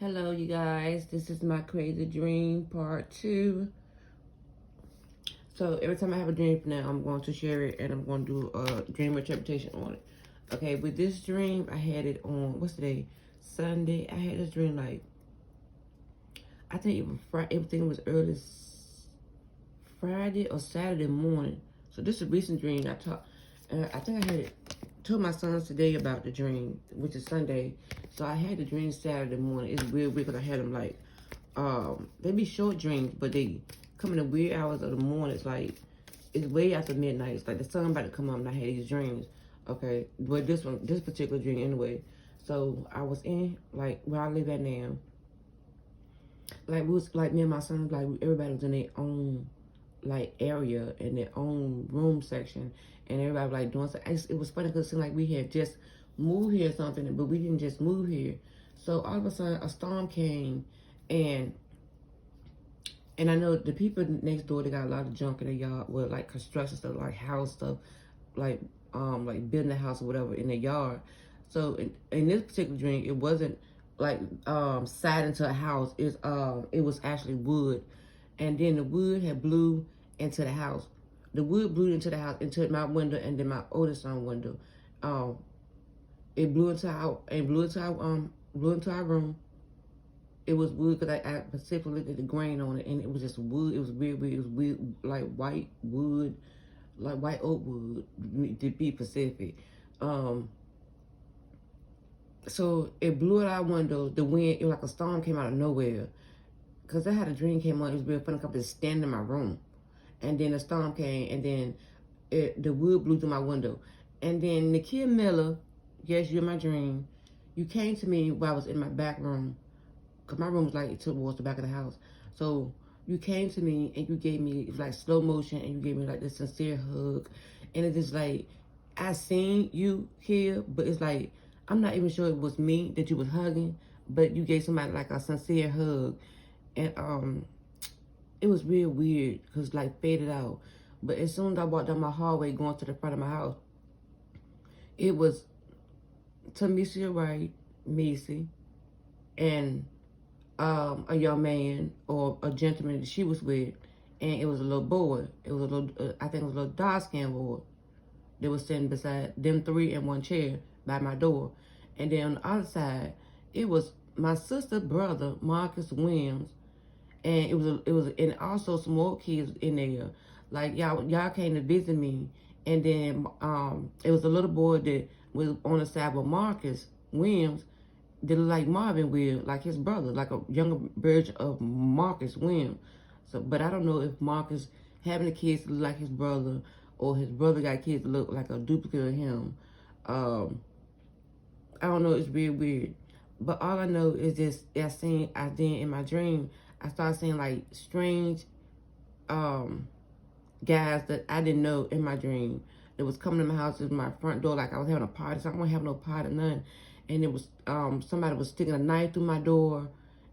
Hello, you guys. This is my crazy dream part 2. So every time I have a dream now, I'm going to share it and I'm going to do a dream interpretation on it. Okay, with this dream, I had it on, what's today? Sunday. I had this dream like, I think even Friday, everything was early Friday or Saturday morning. So this is a recent dream. I think I had told my sons today about the dream, which is Sunday. So I had the dream Saturday morning. It's weird because I had them like, they be short dreams, but they come in the weird hours of the morning. It's like, it's way after midnight. It's like the sun about to come up and I had these dreams. Okay, but this particular dream anyway. So I was in, like, where I live at now. Like, we was, like, me and my sons, like, everybody was in their own, like, area, in their own room section. And everybody was, like, doing something. It was funny because it seemed like we had just moved here or something, but we didn't just move here. So all of a sudden, a storm came, and I know the people next door, they got a lot of junk in their yard with, like, construction stuff, like house stuff, like building a house or whatever in their yard. So in this particular dream, it wasn't like sat into a house. It was actually wood, and then the wood had blew into the house. The wood blew into the house, into my window, and then my oldest son window. It blew into our room. It was wood because I specifically looked at the grain on it, and it was just wood. It was weird. It was weird, like white wood, like white oak wood, to be specific. So it blew out our window. The wind, it was like a storm came out of nowhere. Because I had a dream came on. It was real funny. I was standing in my room. And then the storm came, and then the wood blew through my window. And then Nakia Miller, yes, you're my dream. You came to me while I was in my back room. Because my room was like towards the back of the house. So you came to me and you gave me like slow motion and you gave me like this sincere hug. And it's just like, I seen you here, but it's like, I'm not even sure it was me that you was hugging, but you gave somebody like a sincere hug. And it was real weird because like faded out. But as soon as I walked down my hallway going to the front of my house, it was Tamisha Wright, Macy, and a young man or a gentleman that she was with, and it was a little boy. It was a little, I think it was a little dark-skinned boy that was sitting beside them three in one chair by my door. And then on the other side, it was my sister brother, Marcus Williams, and and also some more kids in there. Like y'all came to visit me, and then it was a little boy that was on the side with Marcus Williams, that look like Marvin Will, like his brother, like a younger version of Marcus Williams. So, but I don't know if Marcus having the kids look like his brother, or his brother got kids that look like a duplicate of him. I don't know. It's weird, weird. But all I know is just I then in my dream, I started seeing like strange guys that I didn't know in my dream. That was coming to my house, to my front door, like I was having a party. So I wasn't having no party, none. And it was somebody was sticking a knife through my door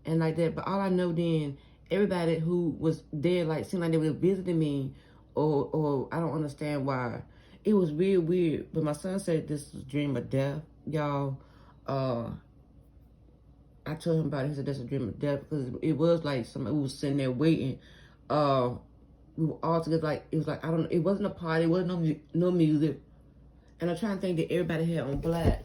and like that. But all I know then, everybody who was there like seemed like they were visiting me, or I don't understand why. It was weird, weird. But my son said this was a dream of death, y'all. I told him about it. He said that's a dream of death because it was like somebody who was sitting there waiting. We were all together, like it was like, I don't know, it wasn't a party, it wasn't no music. And I'm trying to think that everybody had on black.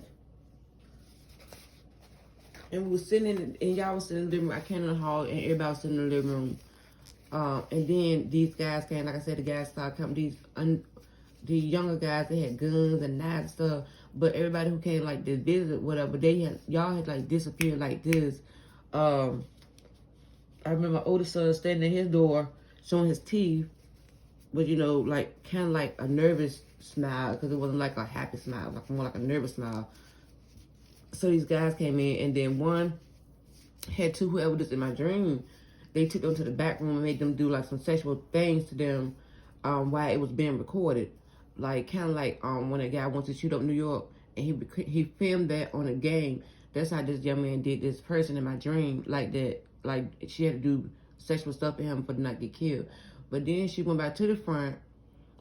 And we were sitting and y'all was sitting in the living room. I came in the hall and everybody was sitting in the living room. And then these guys came, like I said, the guys started coming, the younger guys, they had guns and knives and stuff. But everybody who came like to visit, whatever, y'all had like disappeared like this. I remember my oldest son standing at his door showing his teeth, but you know, like kind of like a nervous smile, because it wasn't like a happy smile, like more like a nervous smile. So these guys came in, and then one had two, whoever this in my dream, they took them to the back room and made them do like some sexual things to them while it was being recorded. Like kind of like when a guy wants to shoot up New York and he filmed that on a game. That's how this young man did this person in my dream, like that. Like she had to do sexual stuff to him for not get killed. But then she went back to the front.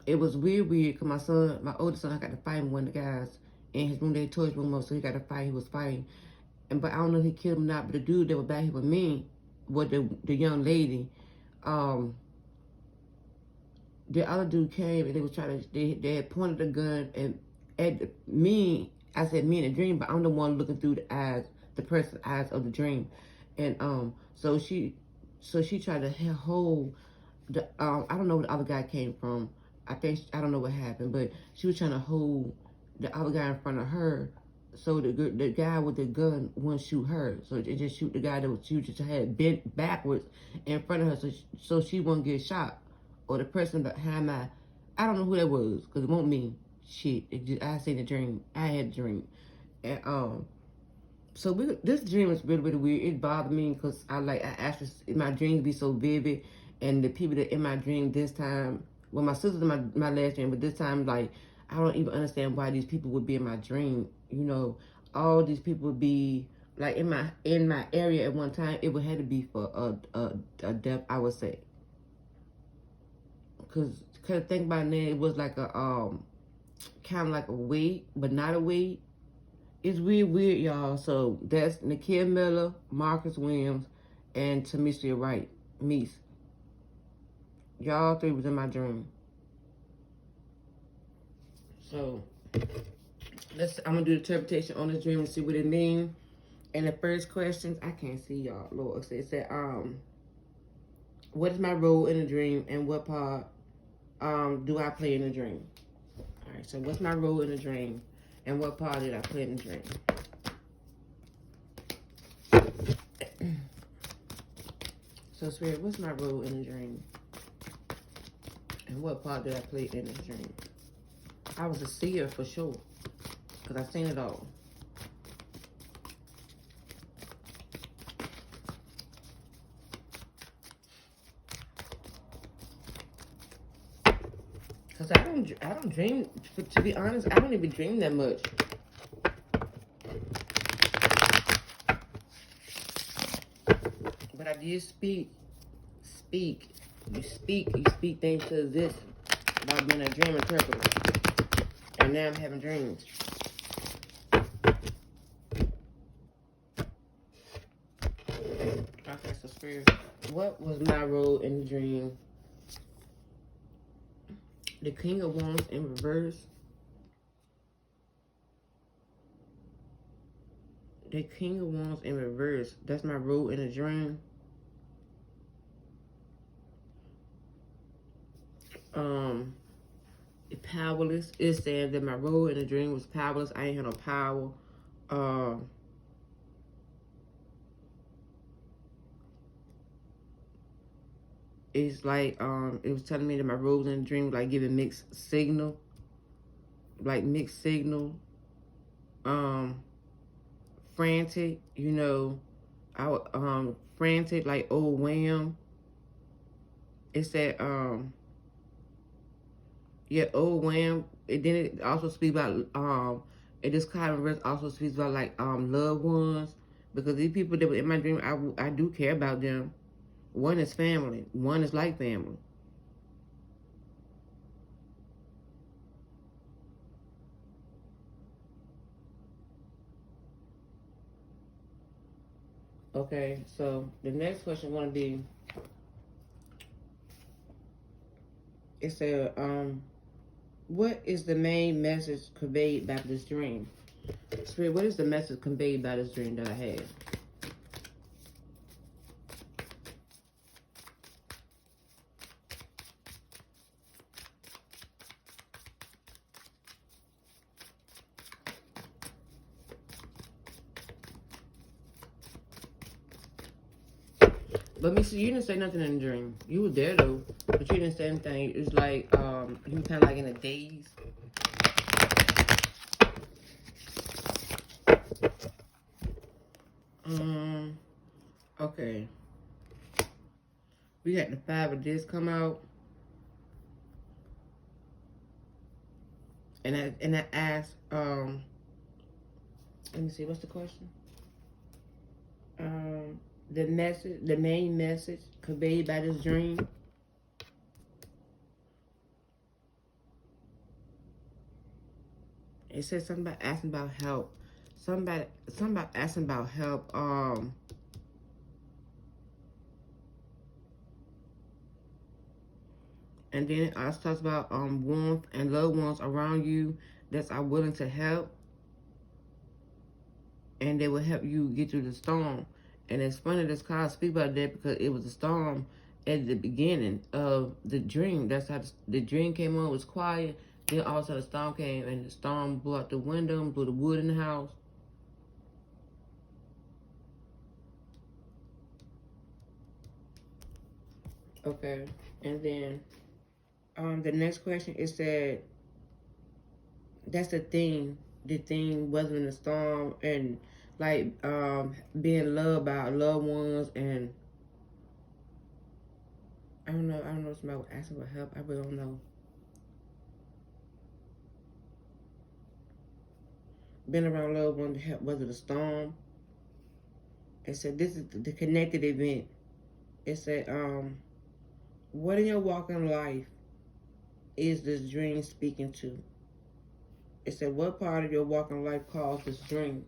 It was weird, because my oldest son, I got to fight with one of the guys in his room. They tore his room up, so he got to fight. He was fighting. and but I don't know if he killed him or not. But the dude that was back here with me, with the young lady, the other dude came and they was trying to, they had pointed a gun and at me. I said me in a dream, but I'm the one looking through the eyes, the person's eyes of the dream. And so she tried to hold the I don't know where the other guy came from. I don't know what happened, but she was trying to hold the other guy in front of her, so the guy with the gun wouldn't shoot her. So it just shoot the guy that was she just had bent backwards in front of her, so she wouldn't get shot. Or the person behind my, I don't know who that was, because it wasn't me. Shit, I seen a dream. I had a dream, and so this dream is really, really weird. It bothered me because I actually, my dreams be so vivid, and the people that in my dream this time, well, my sister's in my last dream, but this time, like, I don't even understand why these people would be in my dream. You know, all these people would be like in my area at one time. It would have to be for a death, I would say. Cause think about it now, it was like a kind of like a weight, but not a weight. It's weird, y'all. So that's Nakia Miller, Marcus Williams, and Tamisha Wright, Meese. Y'all three was in my dream. So I'm gonna do the interpretation on this dream and see what it means. And the first question, I can't see y'all, Lord. So it said, what is my role in the dream and what part do I play in the dream? All right, so what's my role in the dream and what part did I play in the dream? So Spirit, what's my role in the dream? And what part did I play in the dream? I was a seer for sure, because I seen it all. Because I don't dream, to be honest, I don't even dream that much. But I did speak. You speak things to exist about being a dream interpreter. And now I'm having dreams. Okay, so Spirit, what was my role in the dream? The King of Wands in reverse. The King of Wands in reverse. That's my role in the dream. Powerless. It said that my role in the dream was powerless. I ain't had no power. It's like it was telling me that my roles in the dream was like giving mixed signal. Like mixed signal. Frantic, you know. Frantic like old Wham. It said yeah, old Wham. And then it also speaks about it just kind of also speaks about like loved ones, because these people that were in my dream, I do care about them. One is family, one is like family. Okay, so the next question want to be, it said what is the main message conveyed by this dream? Spirit, what is the message conveyed by this dream that I had? But Missy, you didn't say nothing in the dream. You were there though, but you didn't say anything. It was like you were kind of like in a daze. Okay. We had the 5 of this come out, and I asked let me see, what's the question? The main message conveyed by this dream. It says something about asking about help. somebody asking about help. And then it also talks about warmth and loved ones around you that are willing to help, and they will help you get through the storm. And it's funny this card speak about that because it was a storm at the beginning of the dream. That's how the dream came on. It was quiet. Then all of a sudden the storm came, and the storm blew out the window, blew the wood in the house. Okay, and then the next question is that that's the thing weathering the storm and like being loved by loved ones. And I don't know if somebody was asking for help. I really don't know. Being around loved ones to help weather the storm. It said this is the connected event. It said what in your walking life is this dream speaking to? It said what part of your walking life caused this dream?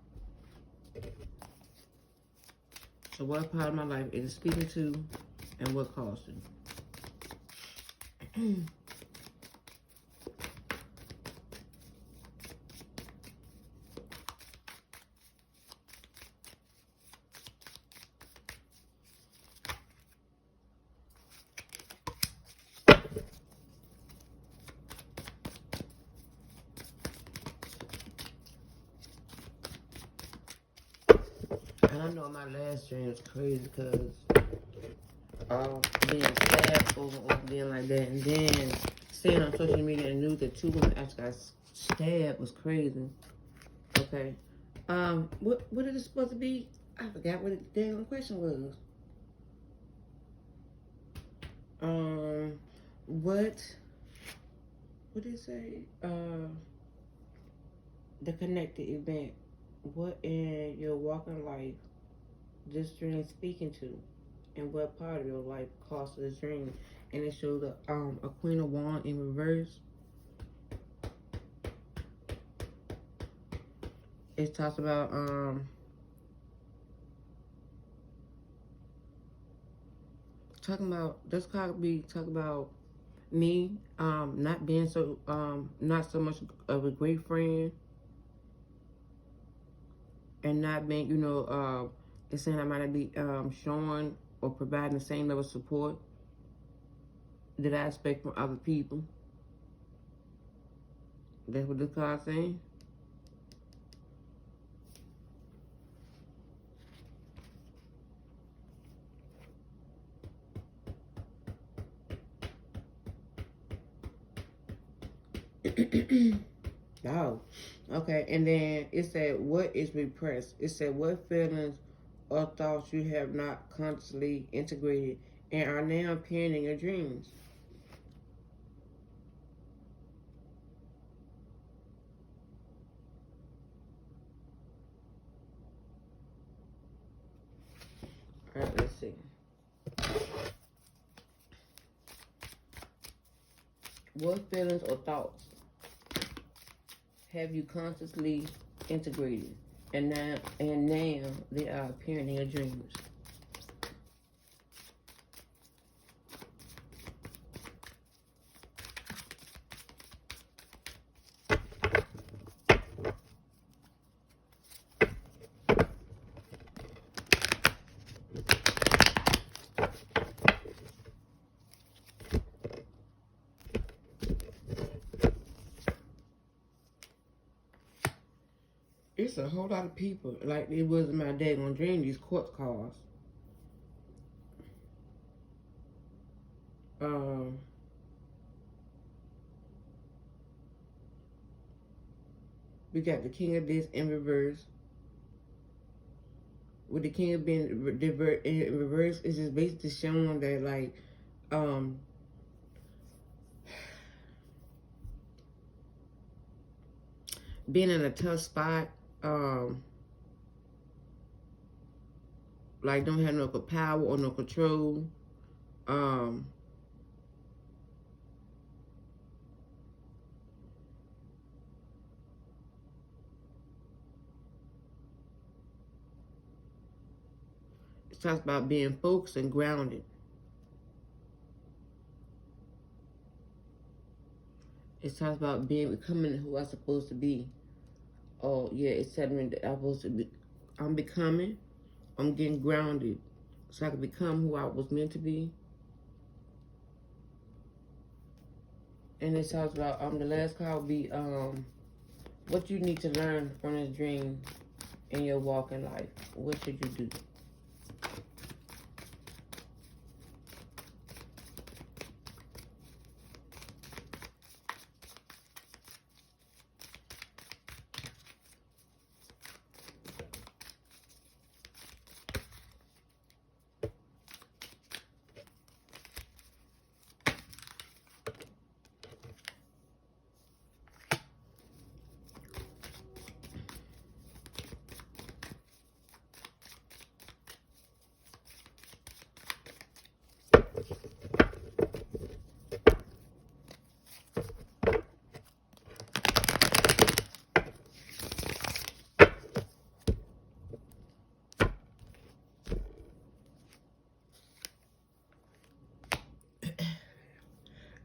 So what part of my life is it speaking to, and what caused it? And I know my last dream was crazy because being stabbed over and over again like that, and then seeing on social media and news that 2 women actually got stabbed was crazy. Okay. What is it supposed to be? I forgot what the damn question was. What did it say? The connected event. What in your walking life this dream speaking to, and what part of your life caused this dream? And it showed a Queen of Wands in reverse. It talks about this card be talking about me not being so not so much of a great friend, and not being it's saying I might not be showing or providing the same level of support that I expect from other people. That's what this card's saying. Oh, okay. And then it said, what is repressed? It said, what feelings or thoughts you have not consciously integrated and are now appearing in your dreams? All right, let's see. What feelings or thoughts have you consciously integrated and now they are appearing in your dreams? It's a whole lot of people. Like it was in my daggone dream, these court cards. We got the King of this in reverse. With the King of being in reverse, it's just basically showing that like being in a tough spot, like don't have no power or no control, It talks about being focused and grounded. It talks about becoming who I'm supposed to be. Oh, yeah, it's telling me that I'm supposed to be. I'm becoming. I'm getting grounded so I can become who I was meant to be. And it talks about the last card will be what you need to learn from this dream in your walk in life. What should you do?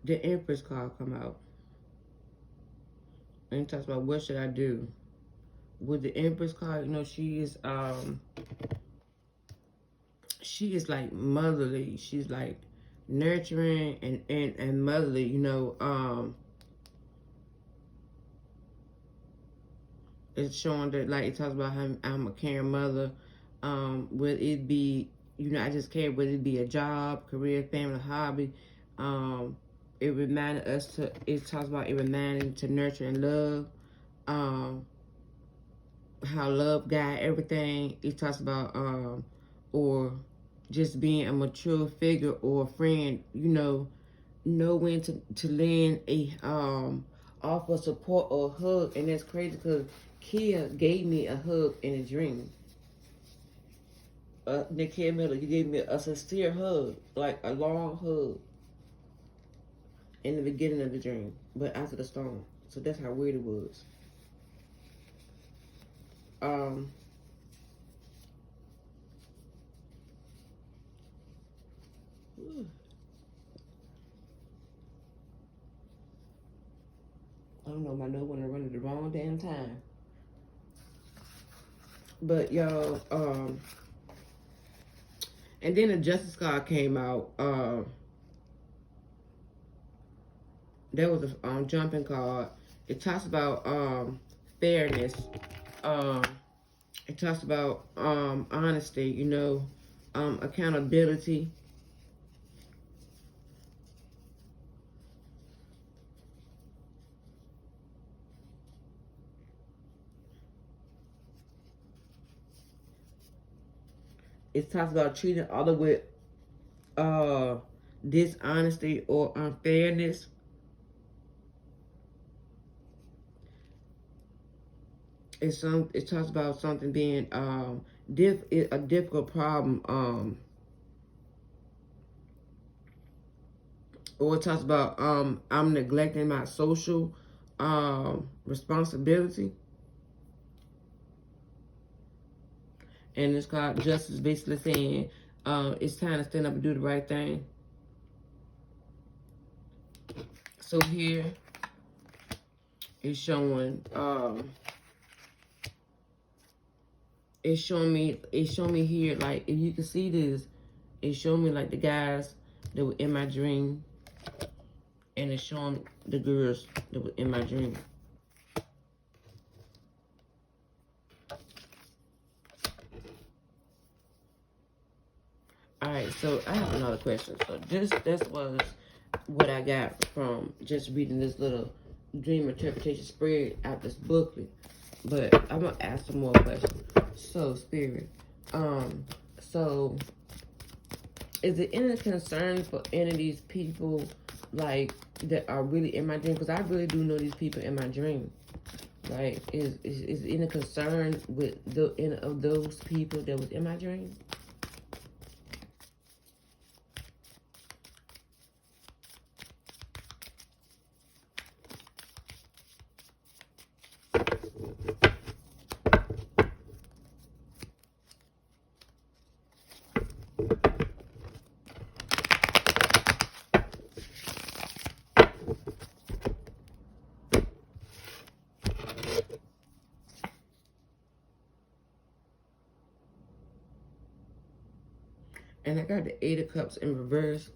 The Empress card come out. And it talks about what should I do. With the Empress card, you know, she is like motherly. She's like nurturing and motherly, you know. It's showing that, like, it talks about how I'm a caring mother. Whether it be, you know, I just care whether it be a job, career, family, hobby. It reminded us to, it talks about it reminding to nurture and love. How love guide everything. It talks about, or just being a mature figure or a friend, you know when to lend a, offer support or a hug. And that's crazy because Kia gave me a hug in a dream. Nakia Miller, you gave me a sincere hug, like a long hug in the beginning of the dream, but after the storm. So that's how weird it was. I don't know, my nose went to run at the wrong damn time. But y'all, and then the Justice card came out. There was a jumping card. It talks about fairness. It talks about honesty, you know, accountability. It talks about treating others with dishonesty or unfairness. It talks about something being a difficult problem, or it talks about I'm neglecting my social responsibility. And it's called justice, basically saying it's time to stand up and do the right thing. So here it's showing it's showing me here, like, if you can see this, it's showing me like the guys that were in my dream, and it's showing the girls that were in my dream. Alright, so I have another question. So this was what I got from just reading this little dream interpretation spread out this booklet. But I'm gonna ask some more questions. So, Spirit, so is there any concern for any of these people, like, that are really in my dream? Because I really do know these people in my dream. Like, is any concern with any of those people that was in my dream? And I got the Eight of Cups in reverse.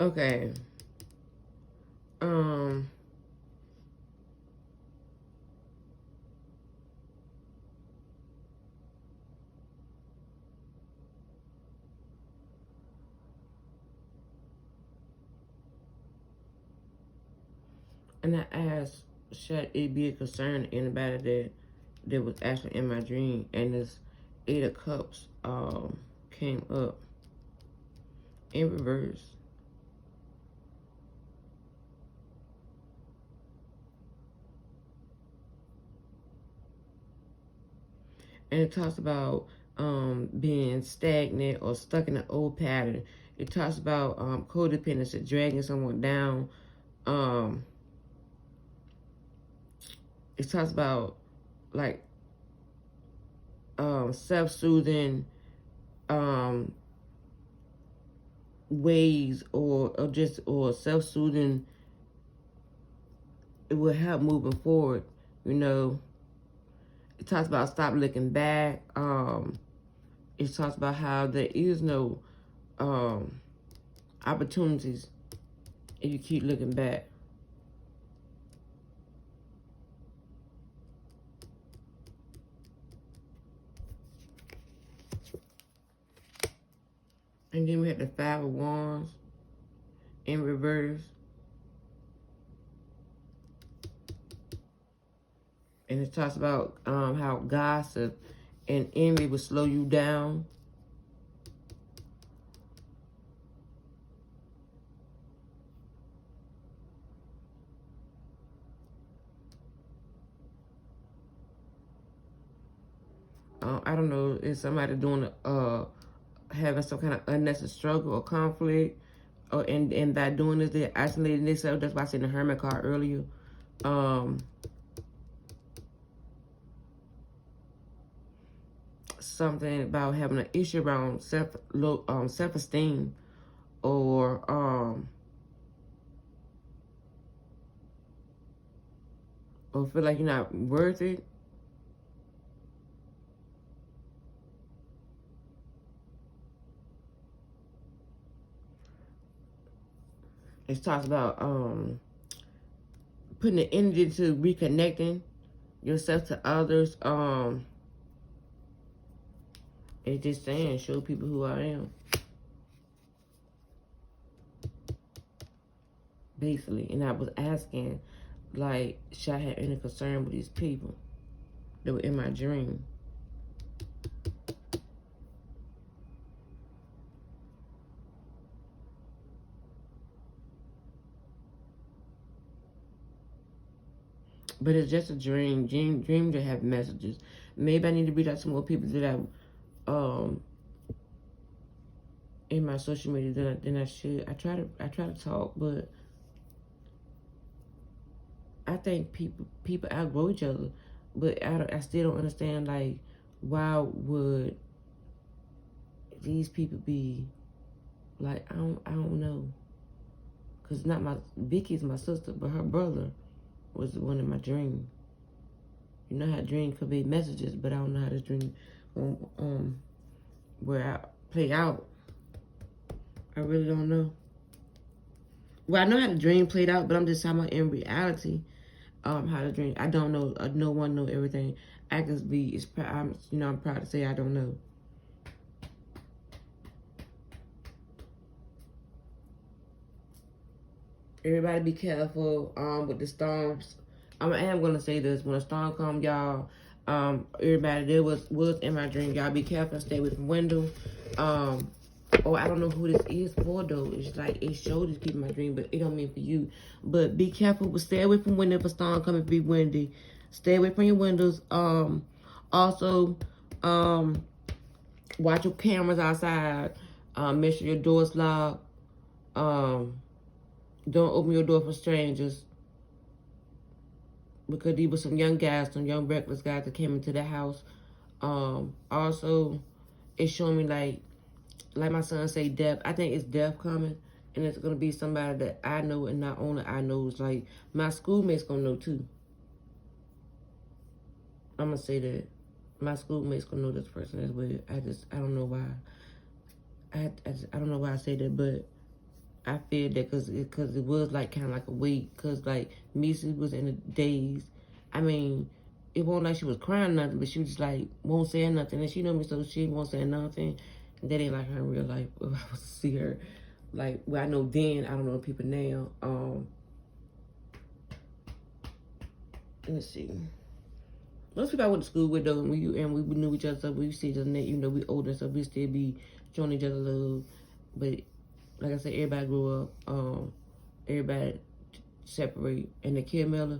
Okay. Um, and I asked, should it be a concern to anybody that was actually in my dream? And this Eight of Cups came up in reverse. And it talks about being stagnant or stuck in an old pattern. It talks about codependency, dragging someone down. It talks about like self-soothing ways or self-soothing. It will help moving forward. You know, it talks about stop looking back. It talks about how there is no opportunities if you keep looking back. And then we had the Five of Wands in reverse. And it talks about how gossip and envy will slow you down. I don't know, is somebody doing having some kind of unnecessary struggle or conflict, and by doing this, they're isolating themselves. That's why I said the Hermit card earlier. Something about having an issue around self-esteem, or feel like you're not worth it. It talks about putting the energy to reconnecting yourself to others. It's just saying, show people who I am. Basically. And I was asking, like, should I have any concern with these people that were in my dream? But it's just a dream. Dream to have messages. Maybe I need to reach out to more people that I in my social media than I should. I try to talk, but I think people outgrow each other. But I still don't understand, like, why would these people be like, I don't know. Cause not Vicky's my sister, but her brother was the one in my dream. You know how a dream could be messages, but I don't know how this dream where I play out. I really don't know. Well, I know how the dream played out, but I'm just talking about in reality, how the dream. I don't know. No one know everything. I just be. I'm proud to say I don't know. Everybody be careful with the storms. I am gonna say this: when a storm come, y'all, everybody that was in my dream, y'all be careful. Stay away from window. Oh, I don't know who this is for though. It's like it showed these people in my dream, but it don't mean for you. But be careful. But stay away from window if a storm coming. Be windy. Stay away from your windows. Also, watch your cameras outside. Make sure your door's locked. Don't open your door for strangers. Because these were some young guys, some young reckless guys that came into the house. Also, it's showing me like my son say, death. I think it's death coming. And it's going to be somebody that I know and not only I know. It's like my schoolmates going to know too. I'm going to say that. My schoolmates going to know this person as well. I don't know why. I don't know why I say that, but I feel that because it was like kind of like a weight. Because like Missy was in the daze. I mean, it wasn't like she was crying or nothing, but she was just like, won't say nothing. And she know me, so she won't say nothing. And that ain't like her in real life. If I was to see her, like, well, I know then, I don't know people now. Let me see. Most people I went to school with though, and we knew each other, so we see each other, even though we older, so we still be showing each other love. But like I said, everybody grew up. Everybody separate. And the Kid Miller,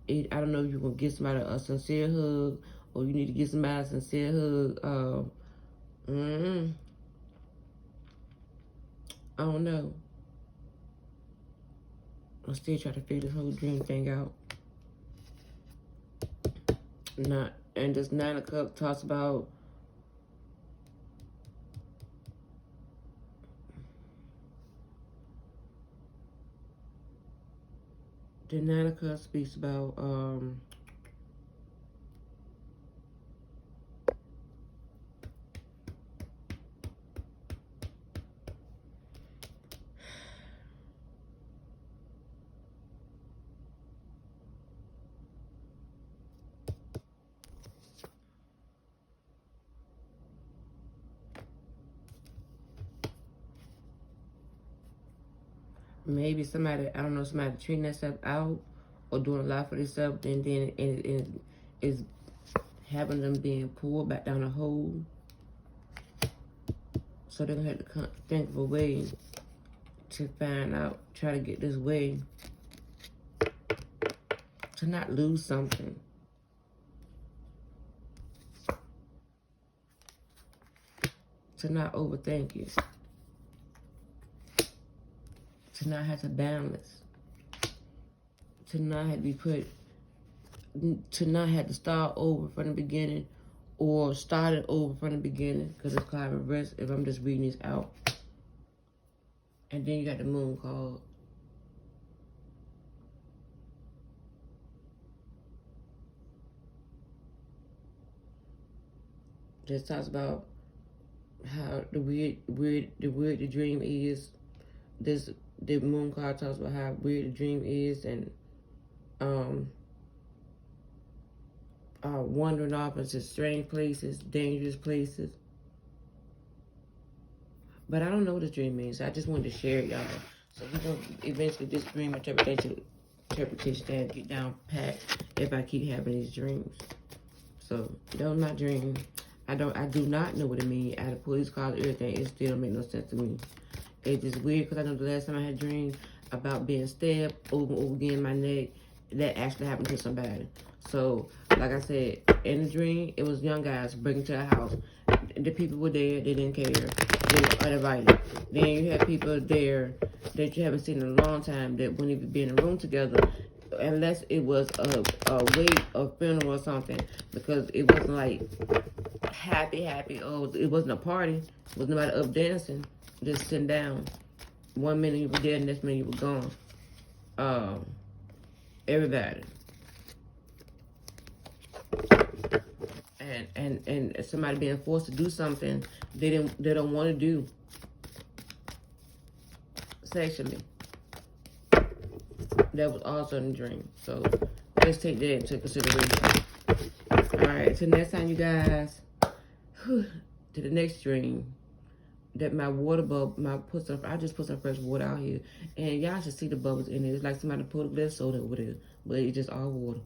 I don't know if you're gonna get somebody a sincere hug, or you need to get somebody a sincere hug. I don't know. I'm still trying to figure this whole dream thing out. And this 9 of Cups talks about the 9 of Cups speaks about maybe somebody, I don't know, somebody treating themselves out or doing a lot for themselves, and then it is having them being pulled back down a hole. So they're going to have to think of a way to find out, try to get this way to not lose something. To not overthink it. To not have to balance. To not have to be to not have to start over from the beginning or start it over from the beginning, because it's called reverse if I'm just reading these out. And then you got the Moon card. This talks about how the weird the dream is. The Moon card talks about how weird the dream is, and wandering off into strange places, dangerous places. But I don't know what the dream means. I just wanted to share it, y'all. So we're going to eventually this dream interpretation get down pat if I keep having these dreams. So that was my dream. I do not know what it means. I had to pull these cards, everything. It still don't make no sense to me. It's just weird because I know the last time I had a dream about being stabbed over and over again in my neck, that actually happened to somebody. So, like I said, in the dream, it was young guys breaking to the house. The people were there, they didn't care. They were uninvited. Then you have people there that you haven't seen in a long time that wouldn't even be in a room together unless it was a wake or funeral or something, because it wasn't like happy. Oh, it wasn't a party. It was nobody up dancing, just sitting down. 1 minute you were there, next minute you were gone. Everybody. And somebody being forced to do something they don't want to do sexually. That was also in the dream. So let's take that into consideration. Alright, till next time, you guys. To the next dream. that my water bubble, I just put some fresh water out here, and y'all should see the bubbles in it. It's like somebody put a glass soda over there, but it's just all water.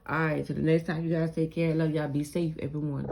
All right, till the next time, you guys take care. Love y'all. Be safe, everyone.